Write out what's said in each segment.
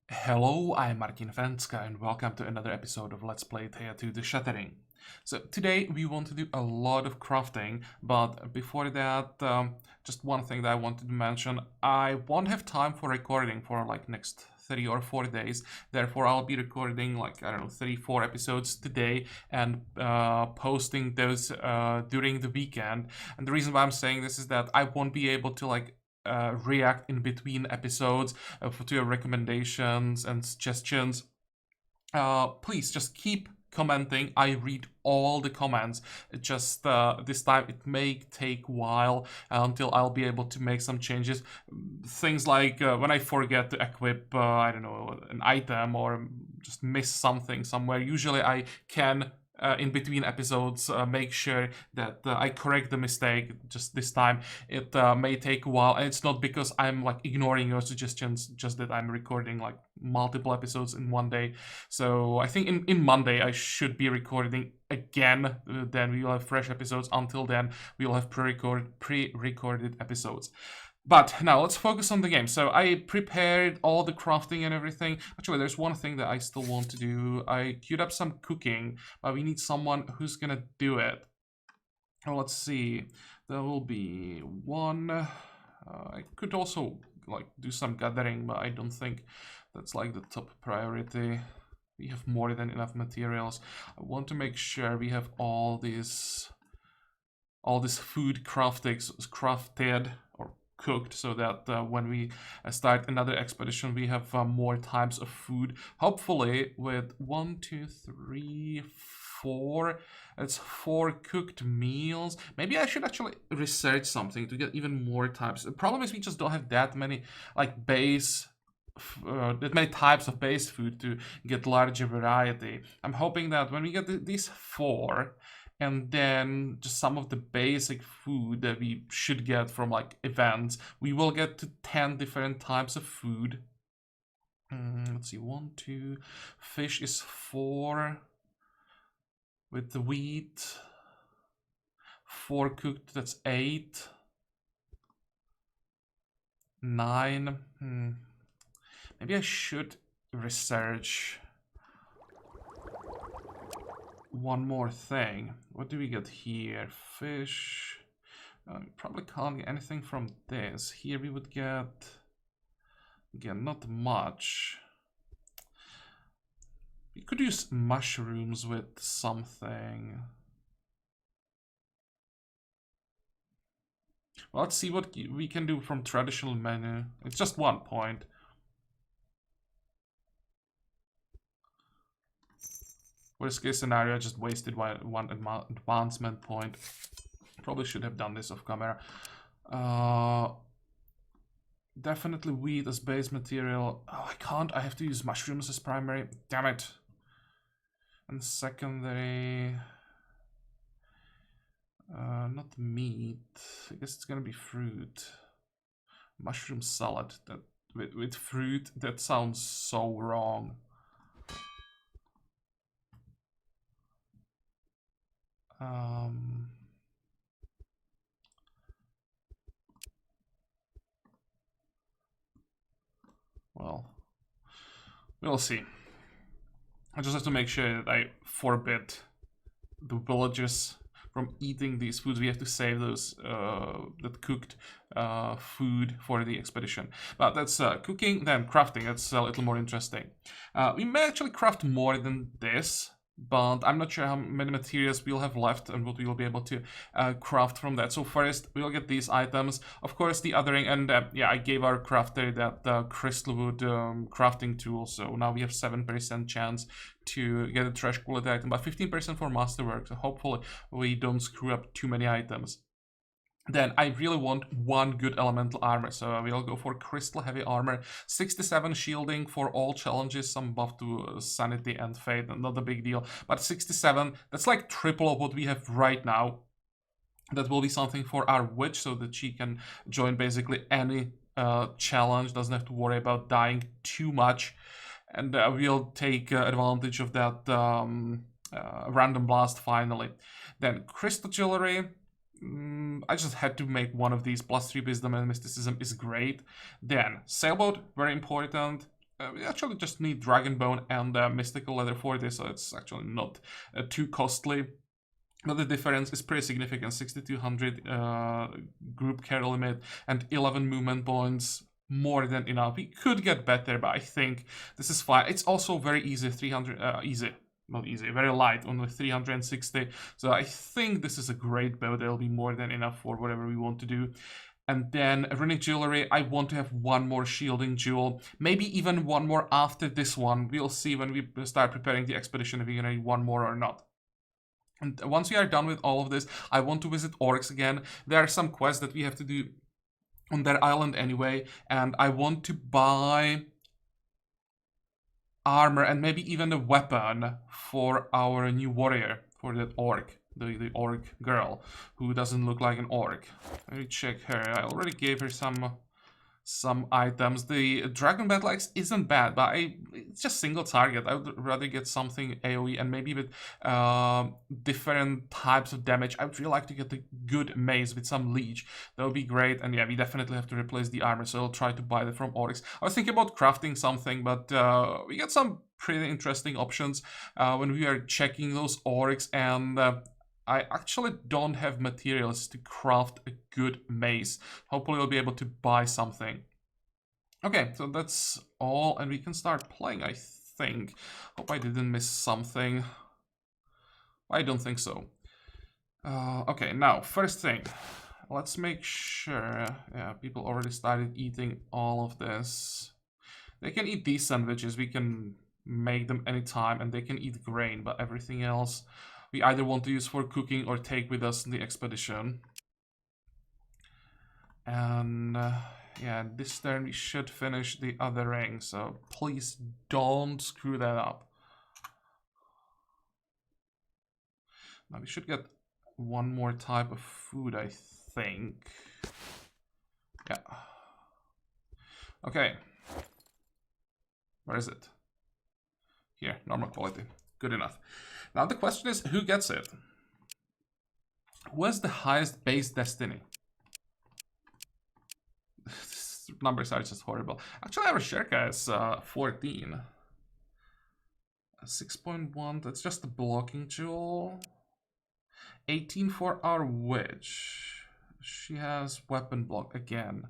Hello, I'm Fencka and welcome to another episode of Let's Play Thea to the Shattering. So today we want to do a lot of crafting, but before that, just one thing that I wanted to mention. I won't have time for recording for like next 3 or 4 days. Therefore, I'll be recording like, I don't know, 3-4 episodes today and posting those during the weekend. And the reason why I'm saying this is that I won't be able to react in between episodes to your recommendations and suggestions. Please just keep commenting. I read all the comments. Just this time it may take a while until I'll be able to make some changes. Things like when I forget to equip, I don't know, an item or just miss something somewhere. Usually I can in between episodes make sure that I correct the mistake. Just this time it may take a while, and it's not because I'm like ignoring your suggestions, just that I'm recording like multiple episodes in one day. So I think in Monday I should be recording again. Then we will have fresh episodes. Until then we will have pre-recorded episodes. But now let's focus on the game. So I prepared all the crafting and everything. Actually, there's one thing that I still want to do. I queued up some cooking, but we need someone who's gonna do it. Well, let's see. There will be one. I could also like do some gathering, but I don't think that's like the top priority. We have more than enough materials. I want to make sure we have all this food crafted or cooked, so that when we start another expedition we have more types of food, hopefully with 1 2 3 4. It's 4 cooked meals. Maybe I should actually research something to get even more types. The problem is we just don't have that many like that many types of base food to get larger variety. I'm hoping that when we get these 4, and then just some of the basic food that we should get from like events, we will get to 10 different types of food. Let's see, 1 2. Fish is 4 with the wheat. 4 cooked, that's 8. 9. Maybe I should research one more thing. What do we get here? Fish. Probably can't get anything from this. Here we would get, again, not much. We could use mushrooms with something. Well, let's see what we can do from traditional menu. It's just 1 point. Worst case scenario, I just wasted one advancement point. Probably should have done this off camera. Definitely wheat as base material. Oh, I can't. I have to use mushrooms as primary. Damn it. And secondary. Not meat. I guess it's gonna be fruit. Mushroom salad. That with fruit. That sounds so wrong. Well, we'll see. I just have to make sure that I forbid the villagers from eating these foods. We have to save those that cooked food for the expedition. But that's cooking, then crafting. That's a little more interesting. We may actually craft more than this, but I'm not sure how many materials we'll have left and what we'll be able to craft from that. So first, we'll get these items. Of course, the othering, and yeah, I gave our crafter that crystal wood crafting tool, so now we have 7% chance to get a trash quality item, but 15% for masterwork, so hopefully we don't screw up too many items. Then I really want 1 good elemental armor, so we'll go for crystal heavy armor. 67 shielding for all challenges, some buff to sanity and fate, not a big deal. But 67, that's like triple of what we have right now. That will be something for our witch, so that she can join basically any challenge, doesn't have to worry about dying too much. And we'll take advantage of that random blast finally. Then crystal jewelry. I just had to make one of these. +3 wisdom and mysticism is great. Then sailboat, very important. we actually just need Dragon Bone and Mystical Leather for this, so it's actually not too costly. But the difference is pretty significant. 6200 group care limit and 11 movement points. More than enough. We could get better, but I think this is fine. It's also very easy. 300 easy. Not easy, very light, only 360. So I think this is a great build. It'll be more than enough for whatever we want to do. And then runic jewelry, I want to have one more shielding jewel. Maybe even one more after this one. We'll see when we start preparing the expedition if we're gonna need one more or not. And once we are done with all of this, I want to visit orcs again. There are some quests that we have to do on their island anyway, and I want to buy armor and maybe even a weapon for our new warrior, for that orc, the orc girl, who doesn't look like an orc. Let me check her. I already gave her some items. The Dragon Battle Axe isn't bad, but it's just single target. I would rather get something AoE and maybe with different types of damage. I would really like to get the good mace with some leech. That would be great. And yeah, we definitely have to replace the armor, so I'll try to buy that from orcs. I was thinking about crafting something, but we got some pretty interesting options when we are checking those orcs, and I actually don't have materials to craft a good mace. Hopefully we'll be able to buy something. Okay, so that's all, and we can start playing, I think. Hope I didn't miss something. I don't think so. Okay, now, first thing. Let's make sure... Yeah, people already started eating all of this. They can eat these sandwiches. We can make them anytime, and they can eat grain, but everything else... we either want to use for cooking or take with us in the expedition. And yeah, this turn we should finish the other ring, so please don't screw that up. Now we should get one more type of food, I think. Yeah. Okay. Where is it? Here, normal quality. Good enough. Now the question is, who gets it? Who has the highest base destiny? These numbers are just horrible. Actually, our Sherka is 14. 6.1, that's just the blocking jewel. 18 for our witch. She has weapon block again.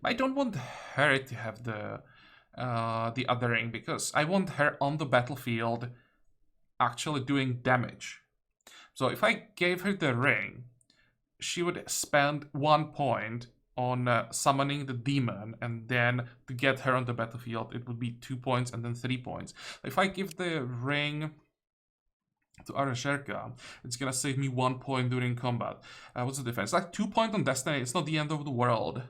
I don't want her to have the other ring, because I want her on the battlefield actually doing damage. So if I gave her the ring, she would spend 1 point on summoning the demon, and then to get her on the battlefield it would be 2 points and then 3 points. If I give the ring to Arasherka, it's gonna save me 1 point during combat. What's the difference? Like 2 points on destiny. It's not the end of the world.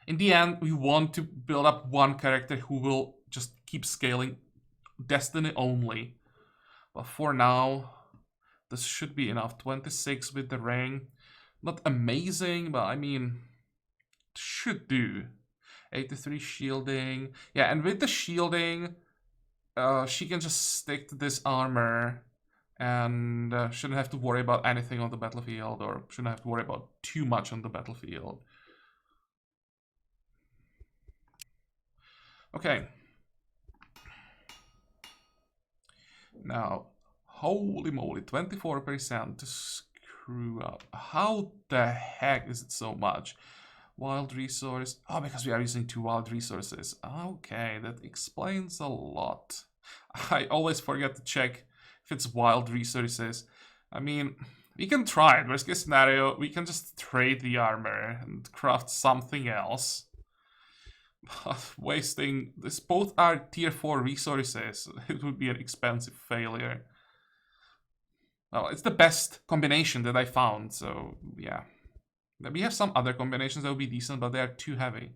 In the end, we want to build up one character who will just keep scaling destiny only. But for now, this should be enough. 26 with the ring. Not amazing, but I mean, should do. 83 shielding. Yeah, and with the shielding, she can just stick to this armor and shouldn't have to worry about anything on the battlefield, or shouldn't have to worry about too much on the battlefield. Okay. Now, holy moly, 24% to screw up. How the heck is it so much? Wild resource. Oh, because we are using 2 wild resources. Okay, that explains a lot. I always forget to check if it's wild resources. I mean, we can try it. Worst case scenario, we can just trade the armor and craft something else. Wasting this, both are tier 4 resources. It would be an expensive failure. Well, it's the best combination that I found, so yeah. We have some other combinations that would be decent, but they are too heavy.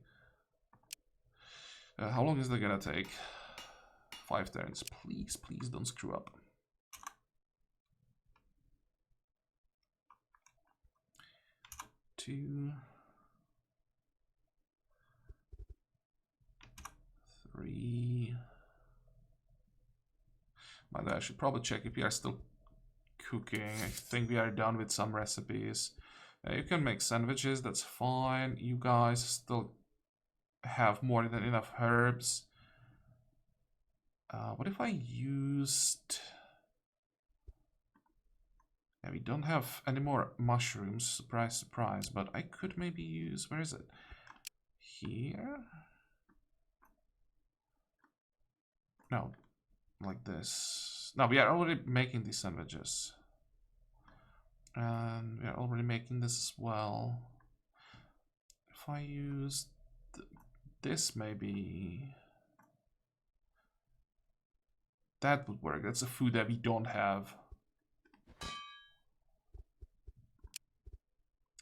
How long is that gonna take? 5 turns. Please, please don't screw up. Two. 3. By the way, I should probably check if we are still cooking. I think we are done with some recipes. You can make sandwiches, that's fine. You guys still have more than enough herbs. What if I used... Yeah, we don't have any more mushrooms, surprise, surprise, but I could maybe use... Where is it? Here? No, like this. No, we are already making these sandwiches. And we are already making this as well. If I use this, maybe... That would work. That's a food that we don't have.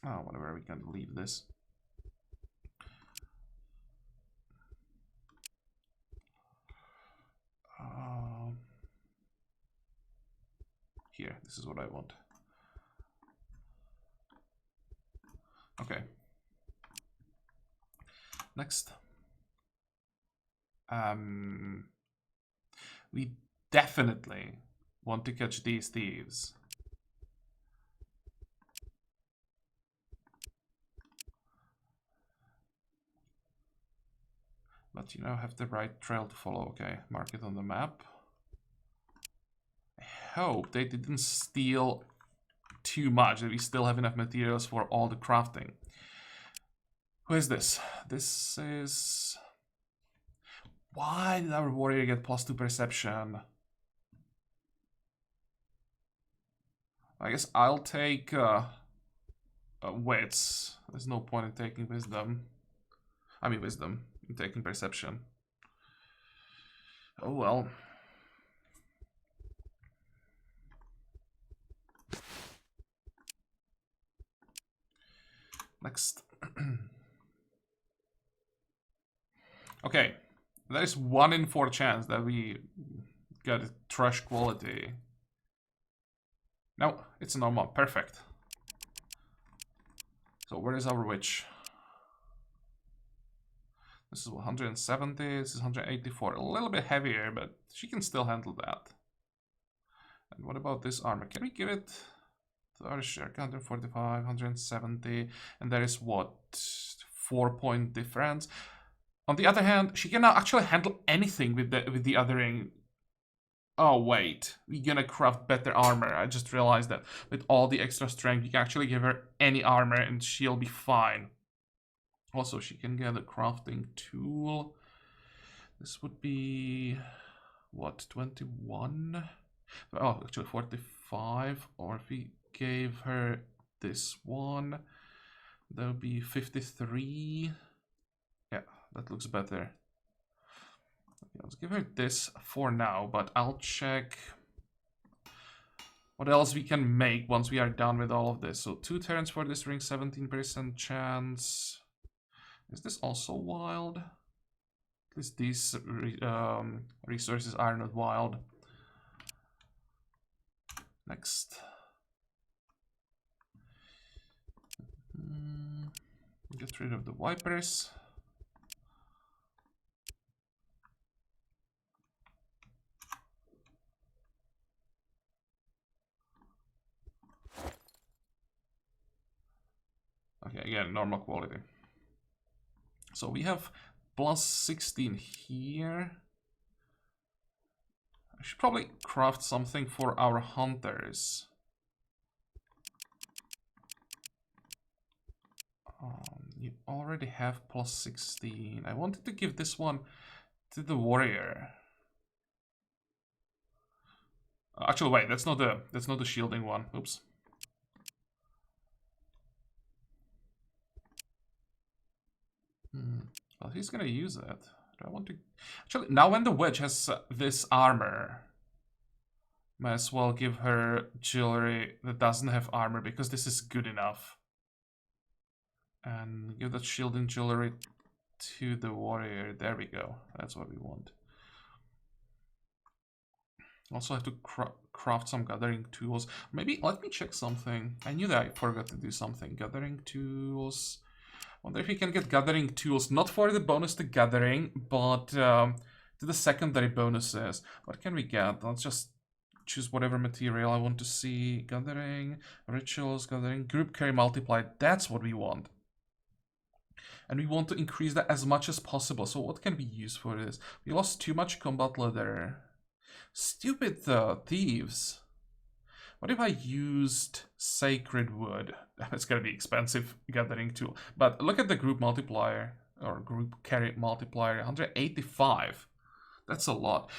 Oh, whatever, we can leave this. Here, this is what I want. Okay. Next. We definitely want to catch these thieves. But you now have the right trail to follow. Okay, mark it on the map. I hope they didn't steal too much, that we still have enough materials for all the crafting. Who is this? This is... Why did our warrior get +2 perception? I guess I'll take wits. There's no point in taking wisdom. I mean wisdom. In taking perception. Oh well. Next. Okay. There's 1 in 4 chance that we get trash quality. No, it's a normal. Perfect. So where is our witch? This is 170, this is 184. A little bit heavier, but she can still handle that. And what about this armor? Can we give it to our share? 145, 170, and there is what? 4-point difference. On the other hand, she cannot actually handle anything with the othering. Oh wait, we're gonna craft better armor. I just realized that with all the extra strength, you can actually give her any armor and she'll be fine. Also, she can get a crafting tool. This would be what, 21? Oh, actually 45. Or if we gave her this one, that would be 53. Yeah, that looks better. Let's give her this for now, but I'll check what else we can make once we are done with all of this. So 2 turns for this ring, 17% chance. Is this also wild? At least these resources are not wild. Next. Get rid of the wipers. Okay, again, normal quality. So we have +16 here. I should probably craft something for our hunters. You already have +16. I wanted to give this one to the warrior. Actually, wait, that's not the shielding one. Oops. Well, he's gonna use it. Do I want to... Actually, now when the witch has this armor, might as well give her jewelry that doesn't have armor, because this is good enough. And give that shielding jewelry to the warrior. There we go. That's what we want. Also have to craft some gathering tools. Maybe, let me check something. I knew that I forgot to do something. Gathering tools... Wonder if we can get gathering tools, not for the bonus to gathering, but to the secondary bonuses. What can we get? Let's just choose whatever material I want to see. Gathering, rituals, gathering, group carry multiply. That's what we want. And we want to increase that as much as possible. So what can we use for this? We lost too much combat leather. Stupid thieves. What if I used sacred wood? It's gonna be expensive gathering tool. But look at the group multiplier, or group carry multiplier, 185. That's a lot.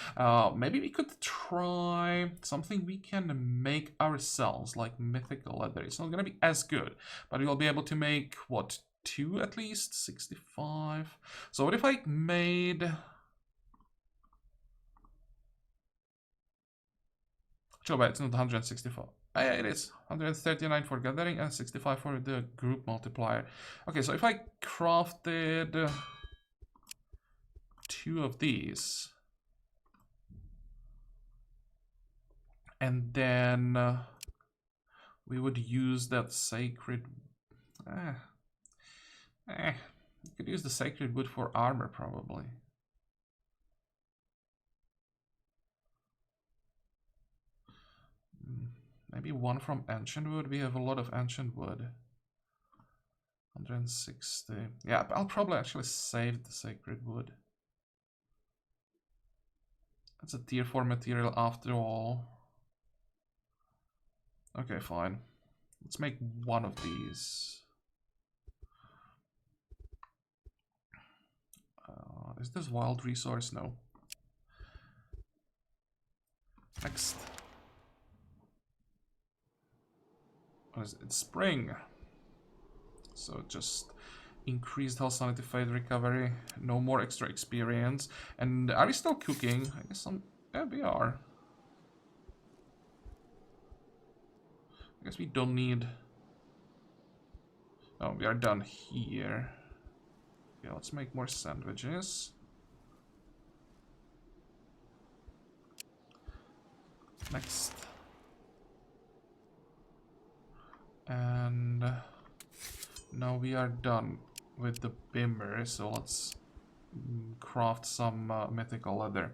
Maybe we could try something we can make ourselves, like mythical leather. It's not gonna be as good, but we'll be able to make, what, 2 at least? 65. So what if I made... Actually, it's not 164. Yeah, it is 139 for gathering and 65 for the group multiplier. Okay, so if I crafted 2 of these, and then we would use that sacred. You could use the sacred wood for armor probably. Maybe 1 from ancient wood. We have a lot of ancient wood. 160. Yeah, I'll probably actually save the sacred wood. That's a tier 4 material after all. Okay, fine. Let's make 1 of these. Is this wild resource? No. Next. What is it? It's spring. So just increased health, sanity, fade, recovery. No more extra experience. And are we still cooking? I guess some. Yeah, we are. I guess we don't need... Oh, we are done here. Yeah, let's make more sandwiches. Next. And now we are done with the bimmer, so let's craft some mythical leather.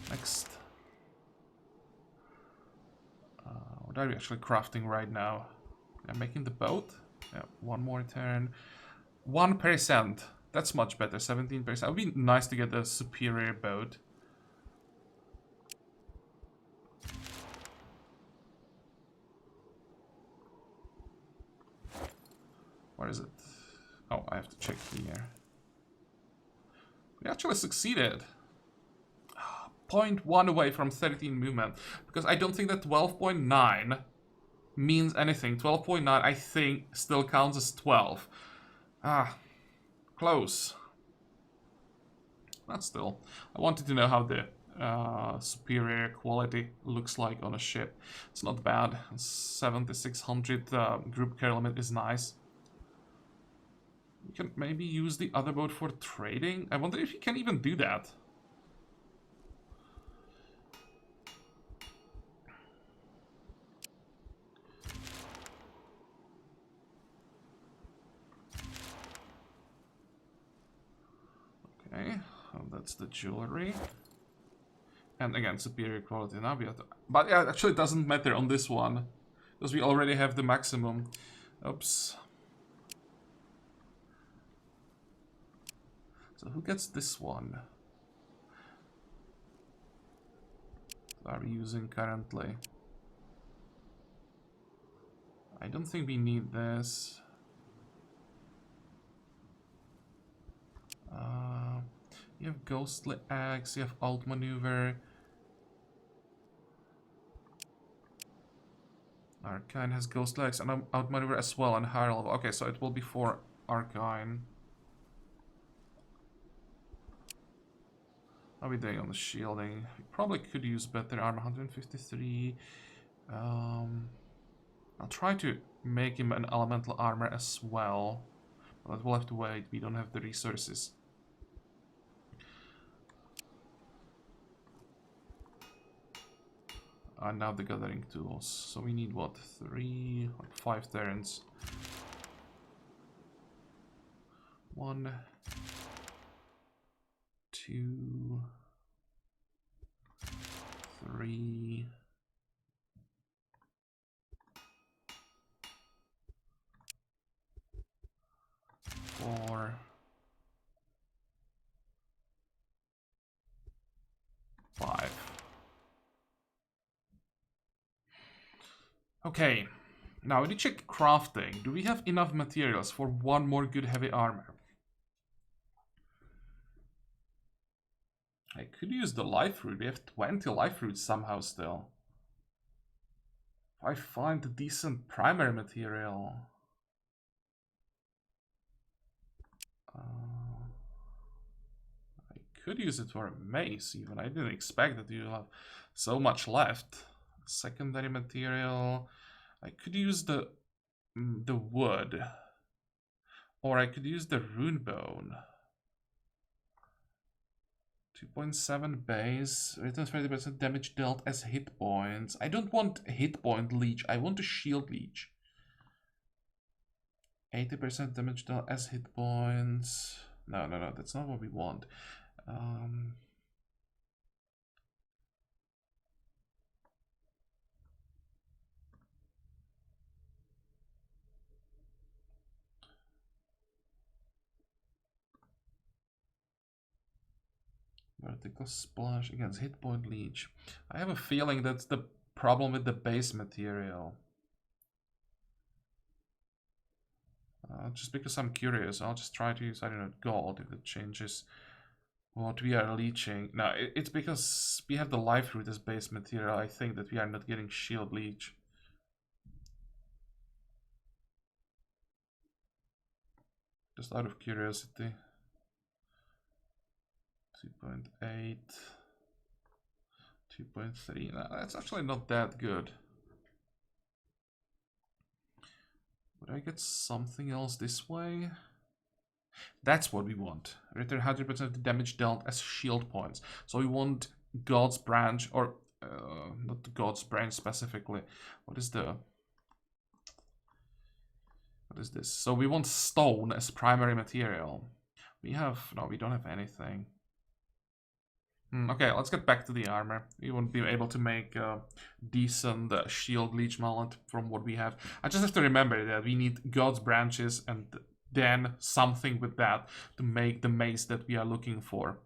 Next. What are we actually crafting right now? I'm making the boat. Yeah, 1 more turn. 1%. That's much better. 17%. It would be nice to get a superior boat. Where is it? Oh, I have to check here. We actually succeeded. 0.1 away from 13 movement. Because I don't think that 12.9 means anything. 12.9, I think, still counts as 12. Ah, close. But still. I wanted to know how the superior quality looks like on a ship. It's not bad. 7600 group care limit is nice. We can maybe use the other boat for trading. I wonder if you can even do that. Okay, well, that's the jewelry. And again, superior quality now. But yeah, it actually doesn't matter on this one. Because we already have the maximum. Oops. So who gets this one? What are we using currently? I don't think we need this. You have ghostly axe, you have outmaneuver. Arcane has ghostly axe and outmaneuver as well and higher level. Okay, so it will be for Arcane. How are we doing on the shielding? We probably could use better armor. 153. I'll try to make him an elemental armor as well. But we'll have to wait. We don't have the resources. And now the gathering tools. So we need what? 5 turns. 1, 2, 3, 4, 5. Okay, now we need to check crafting. Do we have enough materials for one more good heavy armor? I could use the life root. We have 20 life roots somehow still. If I find a decent primary material. I could use it for a mace even. I didn't expect that you have so much left. Secondary material. I could use the wood. Or I could use the rune bone. 2.7 base, returns 30% damage dealt as hit points. I don't want a hit point leech, I want a shield leech. 80% damage dealt as hit points. No, that's not what we want. Vertical splash against hit point leech. I have a feeling that's the problem with the base material. Just because I'm curious, I'll just try to use, I don't know, gold if it changes what we are leeching. No, it's because we have the life root as base material. I think that we are not getting shield leech. Just out of curiosity. 2.8, 2.3. No, that's actually not that good. Would I get something else this way? That's what we want. Return 100% of the damage dealt as shield points. So we want God's Branch, or not the God's Branch specifically. What is this? So we want stone as primary material. We don't have anything. Okay, let's get back to the armor. We won't be able to make a decent shield leech mallet from what we have. I just have to remember that we need God's branches and then something with that to make the mace that we are looking for.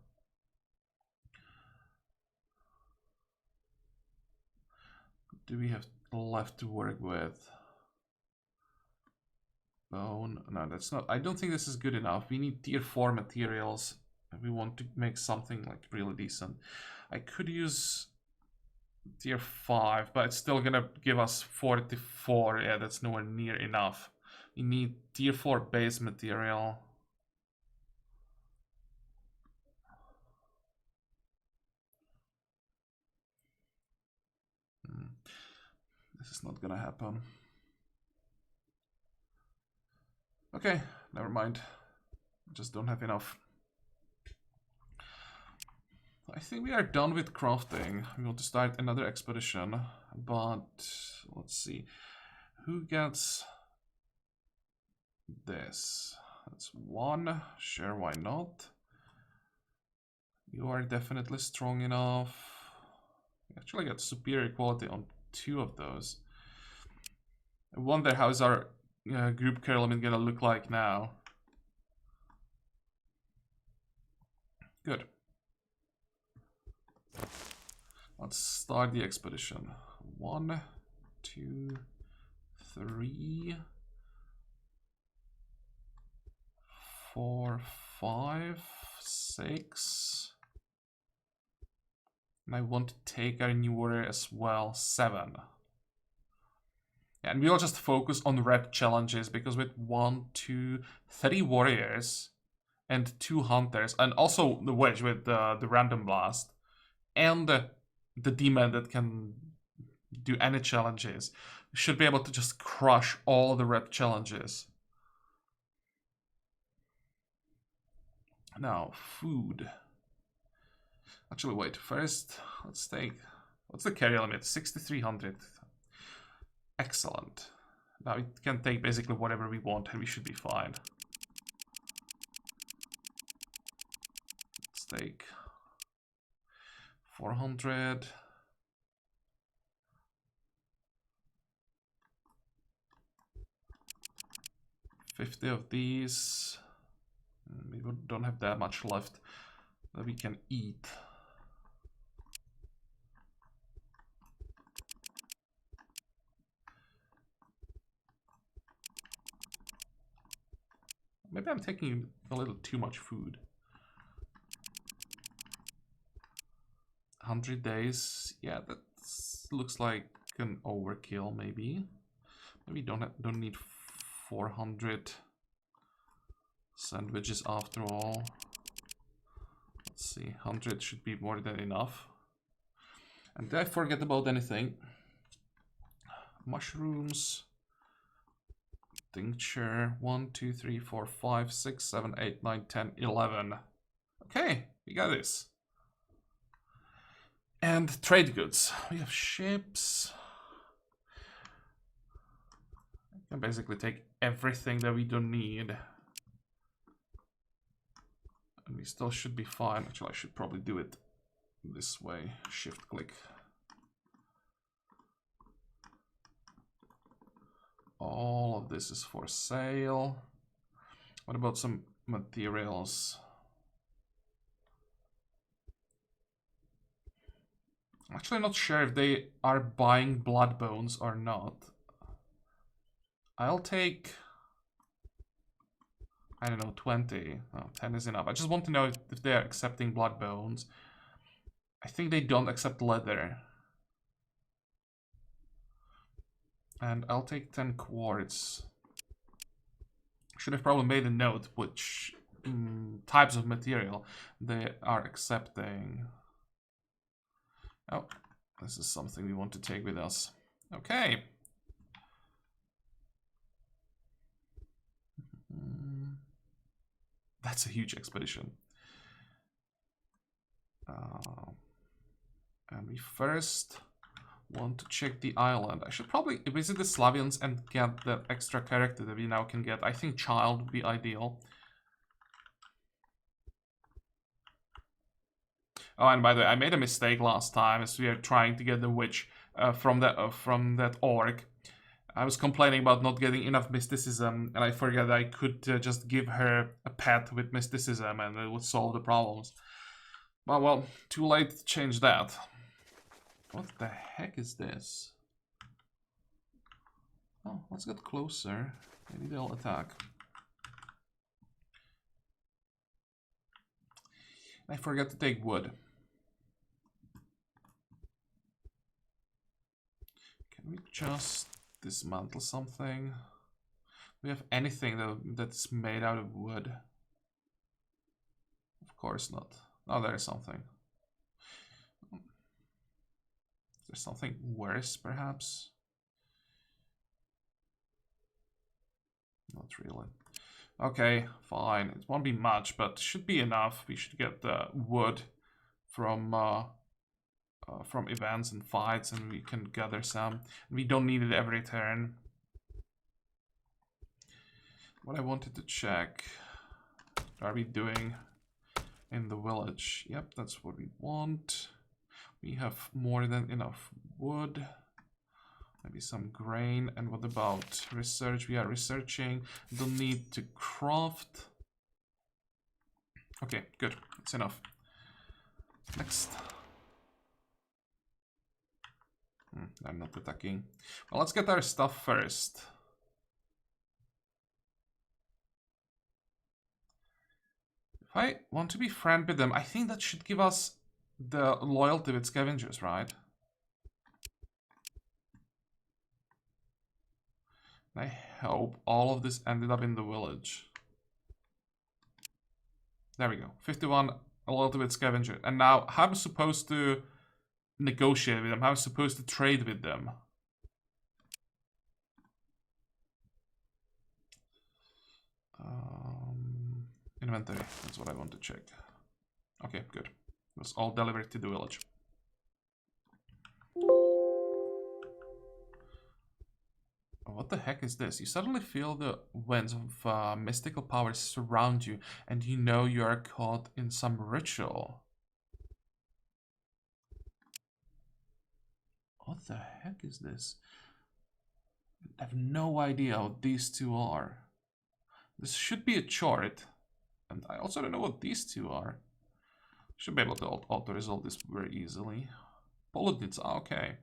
What do we have left to work with? Bone. No, that's not. I don't think this is good enough. We need tier 4 materials. We want to make something like really decent. I could use tier 5, but it's still gonna give us 44. Yeah, that's nowhere near enough. We need tier 4 base material. This is not gonna happen. Okay, never mind. Just don't have enough. I think we are done with crafting. We want to start another expedition, but let's see. Who gets this? That's 1. Sure, why not? You are definitely strong enough. You actually got superior quality on 2 of those. I wonder how is our group care limit gonna look like now. Good. Let's start the expedition. 1, 2, 3, 4, 5, 6. And I want to take our new warrior as well, 7. And we'll just focus on rep challenges, because with 1, 2, 3 warriors and 2 hunters, and also the wedge with the random blast, and the demon that can do any challenges, we should be able to just crush all the rep challenges. Now, food. Actually, wait, first, let's take... What's the carry limit? 6,300. Excellent. Now we can take basically whatever we want and we should be fine. Let's take 400. 50 of these. We don't have that much left that we can eat. Maybe I'm taking a little too much food. 100 days. Yeah, that looks like an overkill, maybe. Maybe don't need 400 sandwiches after all. Let's see, 100 should be more than enough. And did I forget about anything? Mushrooms. Tincture. 1, 2, 3, 4, 5, 6, 7, 8, 9, 10, 11. Okay, we got this. And trade goods. We have ships. I can basically take everything that we don't need. And we still should be fine. Actually, I should probably do it this way. Shift click. All of this is for sale. What about some materials? I'm actually not sure if they are buying blood bones or not. I'll take, I don't know, 20. Oh, 10 is enough. I just want to know if they are accepting blood bones. I think they don't accept leather. And I'll take 10 quartz. Should have probably made a note which types of material they are accepting. Oh, this is something we want to take with us. Okay. That's a huge expedition. And we first want to check the island. I should probably visit the Slavians and get that extra character that we now can get. I think child would be ideal. Oh, and by the way, I made a mistake last time as we are trying to get the witch from that orc. I was complaining about not getting enough mysticism, and I forgot I could just give her a pet with mysticism and it would solve the problems. Well, too late to change that. What the heck is this? Oh, let's get closer. Maybe they'll attack. I forgot to take wood. Can we just dismantle something? Do we have anything that's made out of wood? Of course not. Oh, there is something. Is there something worse, perhaps? Not really. Okay, fine. It won't be much, but should be enough. We should get the wood from events and fights, and we can gather some. We don't need it every turn. What I wanted to check, what are we doing in the village? Yep, that's what we want. We have more than enough wood. Maybe some grain. And what about research? We are researching. Don't need to craft. Okay, good. It's enough. Next. I'm not attacking. Well, let's get our stuff first. If I want to be friend with them, I think that should give us the loyalty with scavengers, right? I hope all of this ended up in the village. There we go. 51 loyalty with scavenger. And now, how am I supposed to negotiate with them? How am I supposed to trade with them? Inventory. That's what I want to check. Okay, good. It was all delivered to the village. What the heck is this? You suddenly feel the winds of mystical powers surround you, and you know you are caught in some ritual. What the heck is this? I have no idea what these two are. This should be a chart. And I also don't know what these two are. Should be able to auto-resolve this very easily. Polydnitz, okay.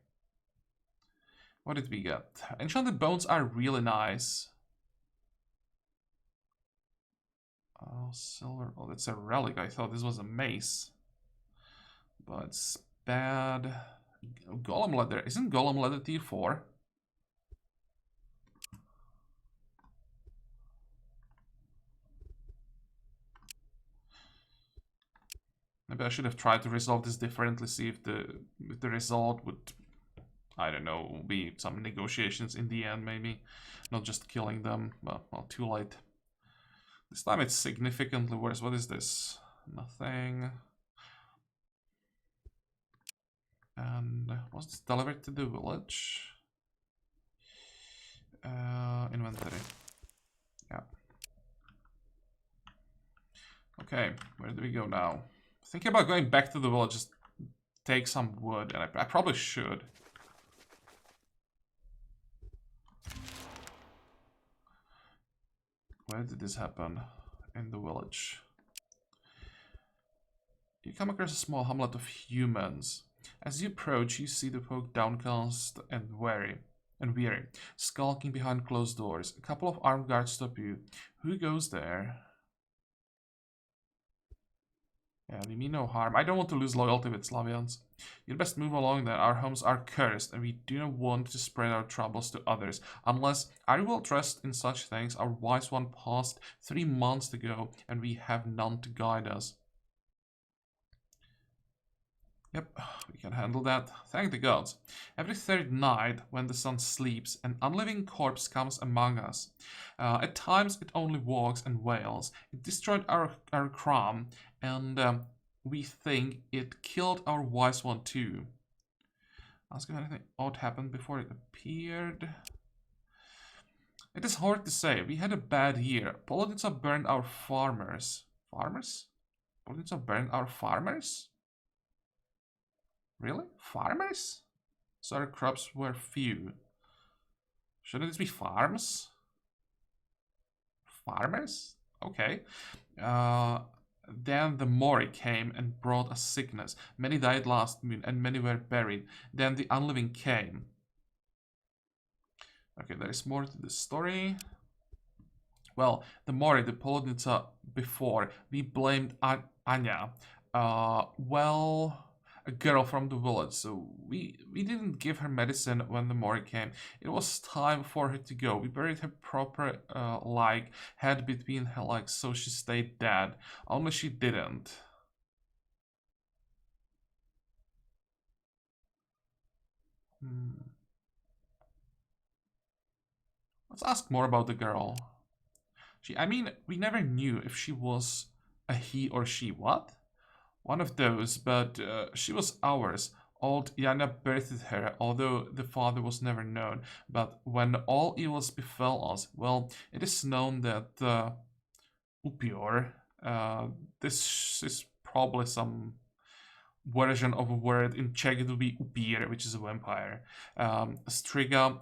What did we get? Enchanted bones are really nice. Oh, silver. Oh, that's a relic. I thought this was a mace. But it's bad. Golem leather. Isn't golem leather tier 4? Maybe I should have tried to resolve this differently, see if the result would, I don't know, be some negotiations in the end, maybe. Not just killing them. Well, too late. This time it's significantly worse. What is this? Nothing. And was this delivered to the village? Inventory. Yeah. Okay, where do we go now? Thinking about going back to the village, just take some wood, and I probably should. Where did this happen? In the village. You come across a small hamlet of humans. As you approach, you see the folk downcast and weary, skulking behind closed doors. A couple of armed guards stop you. Who goes there? Yeah, we mean no harm. I don't want to lose loyalty with Slavians. You'd best move along then. Our homes are cursed, and we do not want to spread our troubles to others. Unless I will trust in such things. Our wise one passed 3 months ago, and we have none to guide us. Yep, we can handle that. Thank the gods. Every third night, when the sun sleeps, an unliving corpse comes among us. At times, it only walks and wails. It destroyed our crown, and we think it killed our wise one too. Ask if anything odd happened before it appeared. It is hard to say. We had a bad year. Politics burned our farmers. Farmers? Politics burned our farmers? Really? Farmers? So our crops were few. Shouldn't this be farms? Farmers? Okay. Then the Mori came and brought a sickness. Many died last moon, and many were buried. Then the unliving came. Okay, there is more to the story. Well, the Mori, the Polodnica before, we blamed Anya. Well, a girl from the village, so we didn't give her medicine when the Mori came. It was time for her to go. We buried her proper, head between her legs, so she stayed dead. Only she didn't. Let's ask more about the girl. I mean, we never knew if she was a he or she. What? One of those, but she was ours. Old Yana birthed her, although the father was never known. But when all evils befell us, well, it is known that Upior, this is probably some version of a word in Czech. It would be Upir, which is a vampire. Striga,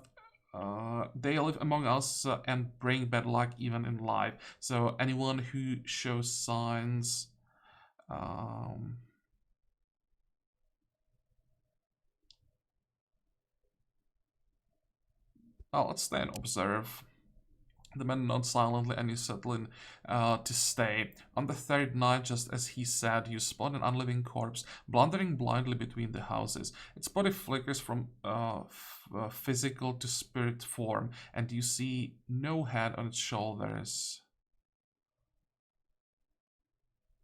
they live among us and bring bad luck even in life. So anyone who shows signs... Oh, let's stay and observe. The men nod silently and you settle in to stay. On the third night, just as he said, you spot an unliving corpse blundering blindly between the houses. Its body flickers from physical to spirit form, and you see no head on its shoulders.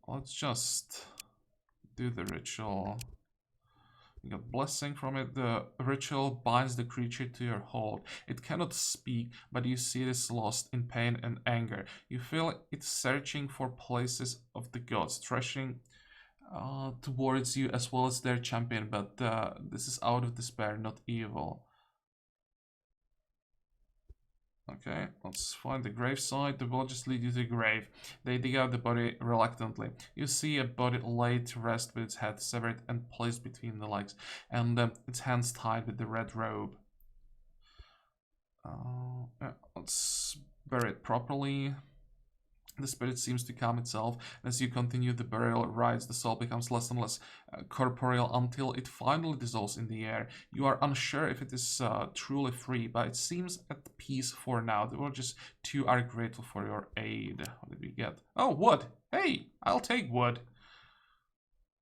Let's just do the ritual. You get blessing from it. The ritual binds the creature to your hold. It cannot speak, but you see it is lost in pain and anger. You feel it searching for places of the gods, stretching towards you as well as their champion, but this is out of despair, not evil. Okay, let's find the gravesite. The villagers lead you to the grave. They dig out the body reluctantly. You see a body laid to rest with its head severed and placed between the legs, and its hands tied with the red robe. Yeah, let's bury it properly. The spirit seems to calm itself. As you continue the burial rites, the soul becomes less and less corporeal until it finally dissolves in the air. You are unsure if it is truly free, but it seems at peace for now. The villagers too are grateful for your aid. What did we get? Oh, wood! Hey, I'll take wood.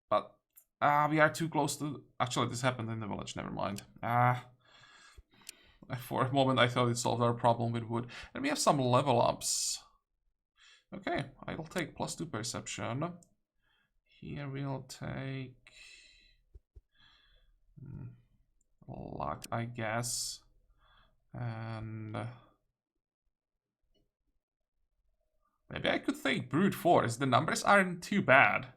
But we are too close to... Actually, this happened in the village, never mind. For a moment I thought it solved our problem with wood. And we have some level ups. Okay, I'll take +2 perception. Here we'll take luck, I guess. And maybe I could take brute force. The numbers aren't too bad.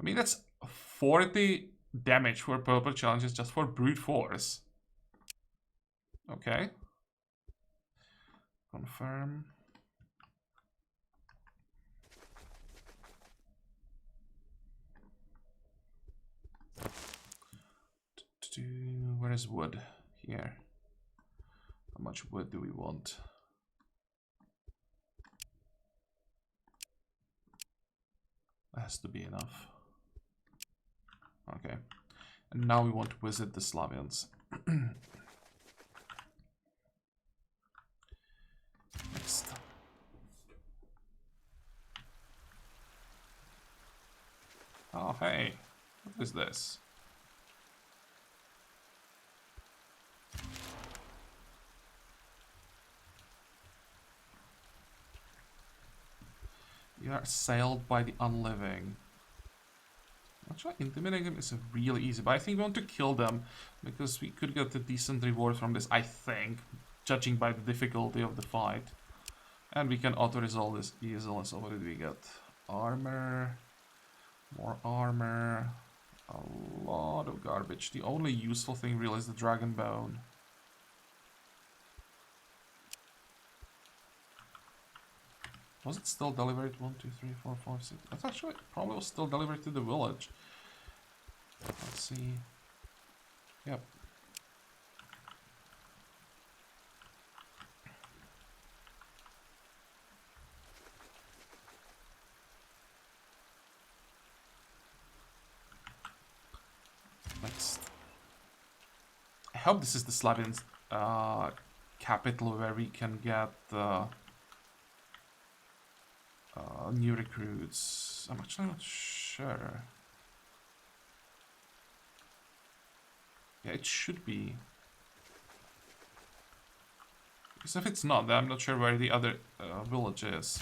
I mean, that's 40 damage for purple challenges just for brute force. Okay. Confirm. Where is wood? Here. How much wood do we want? That has to be enough. Okay. And now we want to visit the Slavians. Next. Oh, hey. What is this? You are assailed by the unliving. Actually, intimidating them is really easy, but I think we want to kill them because we could get a decent reward from this, I think, judging by the difficulty of the fight. And we can auto-resolve this easily. So what did we get? Armor, more armor, a lot of garbage. The only useful thing really is the dragon bone. Was it still delivered? 1, 2, 3, 4, 5, 6. That's actually probably was still delivered to the village. Let's see. Yep. Next. I hope this is the Slavians capital where we can get new recruits. I'm actually not sure. Yeah, it should be. Because if it's not, then I'm not sure where the other village is.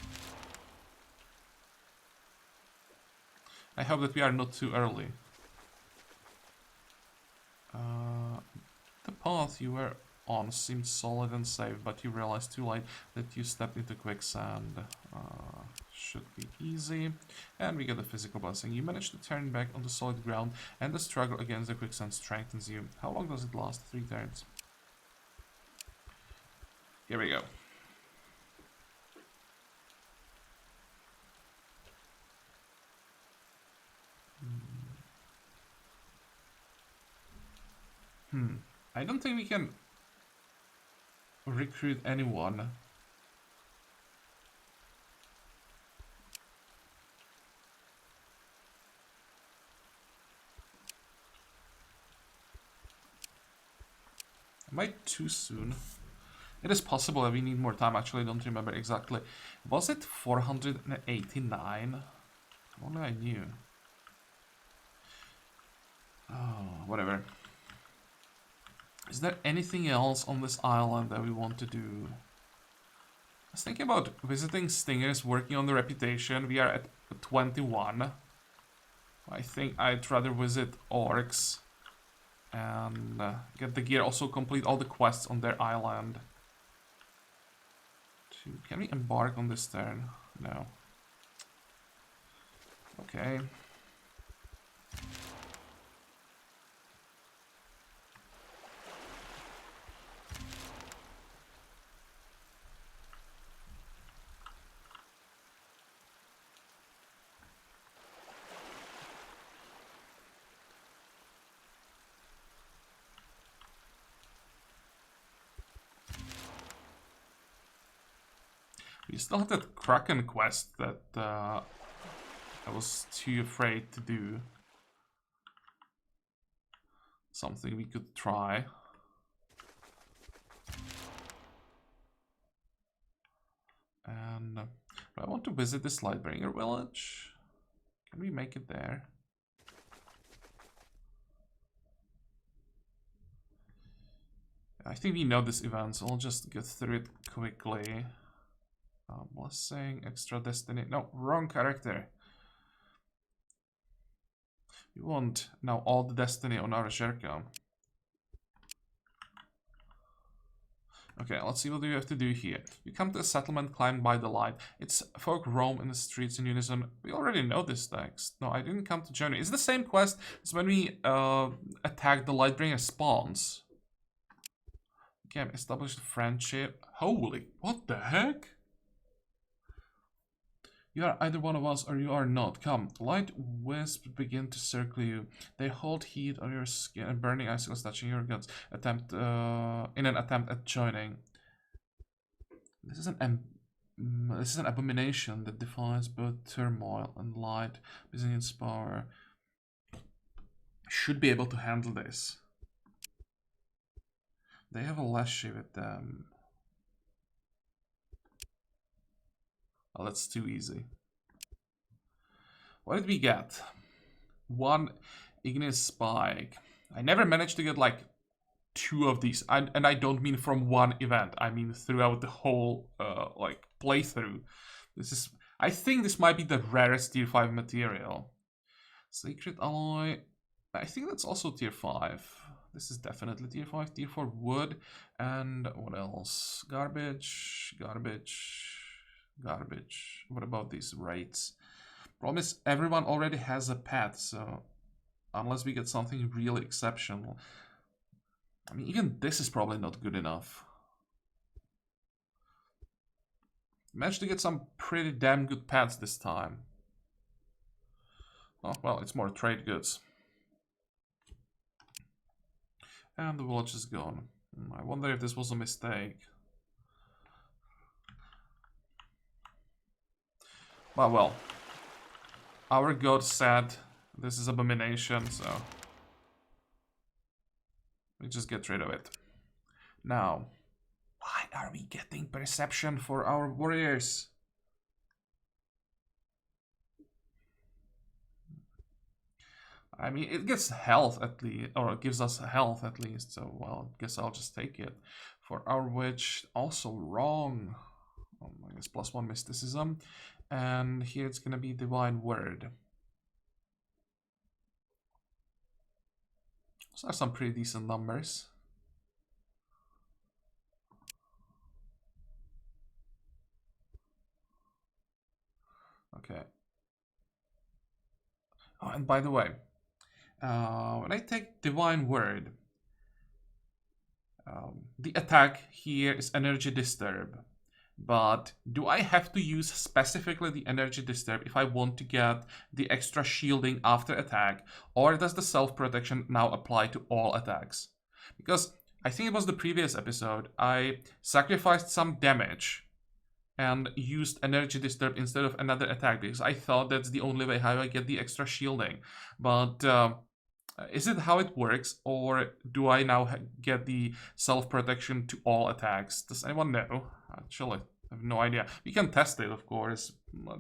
I hope that we are not too early. The path you were on seemed solid and safe, but you realized too late that you stepped into quicksand. Should be easy. And we get a physical blessing. You managed to turn back onto solid ground, and the struggle against the quicksand strengthens you. How long does it last? 3 turns. Here we go. I don't think we can recruit anyone. Am I too soon? It is possible that we need more time. Actually, I don't remember exactly. Was it 489? Only I knew. Oh, whatever. Is there anything else on this island that we want to do? I was thinking about visiting Stingers, working on the reputation. We are at 21. I think I'd rather visit Orcs and get the gear. Also complete all the quests on their island. Can we embark on this turn? No. Okay. We still have that Kraken quest that I was too afraid to do. Something we could try. And I want to visit this Lightbringer village. Can we make it there? I think we know this event, so I'll just get through it quickly. Blessing, extra destiny. No, wrong character. We want now all the destiny on our Sherka. Okay, let's see what we have to do here. You come to a settlement climbed by the light. Its folk roam in the streets in unison. We already know this text. No, I didn't come to journey. It's the same quest as when we attacked the Lightbringer spawns. Okay, established friendship. Holy, what the heck? You are either one of us or you are not. Come, light wisps begin to circle you. They hold heat on your skin and burning icicles touching your guts. In an attempt at joining. This is an abomination that defies both turmoil and light. Byzantium's power. Should be able to handle this. They have a Leshy with them. Oh, that's too easy. What did we get? 1 igneous spike. I never managed to get like 2 of these, and I don't mean from one event. I mean throughout the whole like playthrough. This is, I think this might be the rarest tier 5 material. Sacred alloy. I think that's also tier 5. This is definitely tier 5. Tier 4 wood. And what else? Garbage, garbage, garbage. What about these rates? Problem is, everyone already has a pet, so unless we get something really exceptional. I mean, even this is probably not good enough. Managed to get some pretty damn good pets this time. Oh, well, it's more trade goods. And the village is gone. I wonder if this was a mistake. Well. Our god said this is abomination, so we just get rid of it. Now, why are we getting perception for our warriors? I mean, it gets health at least, or it gives us health at least, so, well, I guess I'll just take it. For our witch, also wrong. Oh, I guess +1 mysticism. And here it's gonna be divine word. Those are some pretty decent numbers. Okay. Oh, and by the way, when I take divine word, the attack here is energy disturb. But do I have to use specifically the energy disturb if I want to get the extra shielding after attack? Or does the self-protection now apply to all attacks? Because I think it was the previous episode, I sacrificed some damage and used energy disturb instead of another attack because I thought that's the only way how I get the extra shielding. But is it how it works, or do I now get the self-protection to all attacks? Does anyone know? Actually, I have no idea. We can test it, of course.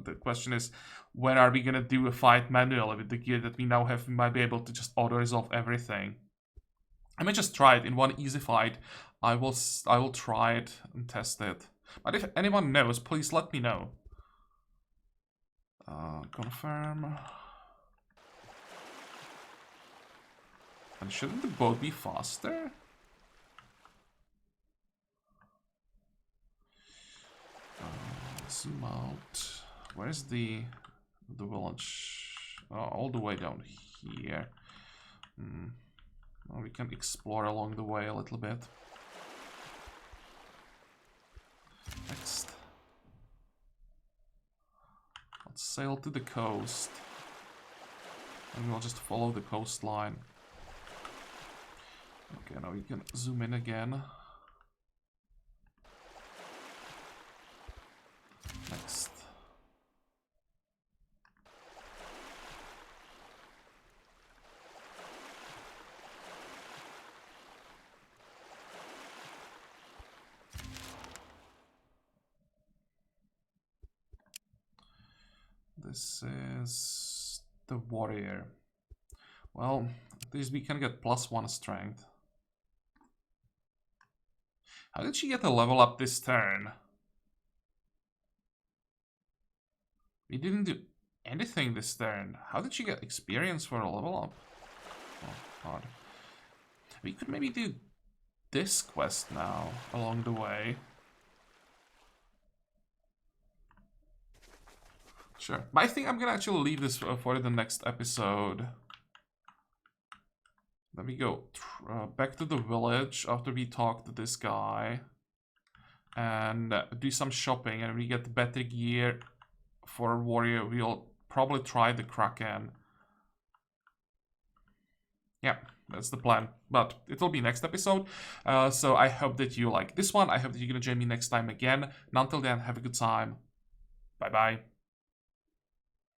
The question is, when are we gonna do a fight manually with the gear that we now have? We might be able to just auto-resolve everything. I may just try it in one easy fight. I will try it and test it. But if anyone knows, please let me know. Confirm. And shouldn't the boat be faster? Zoom out. Where's the village? Oh, all the way down here. Well, we can explore along the way a little bit. Next. Let's sail to the coast. And we'll just follow the coastline. Okay, now we can zoom in again. Next. This is the warrior. Well, at least we can get +1 strength. How did she get a level up this turn? We didn't do anything this turn. How did she get experience for a level up? Oh, odd. We could maybe do this quest now along the way. Sure. But I think I'm gonna actually leave this for the next episode. Let me go back to the village after we talk to this guy. And do some shopping, and we get better gear for a warrior. We'll probably try the Kraken. Yeah, that's the plan. But it will be next episode. So I hope that you like this one. I hope that you're gonna join me next time again. And until then, have a good time. Bye-bye.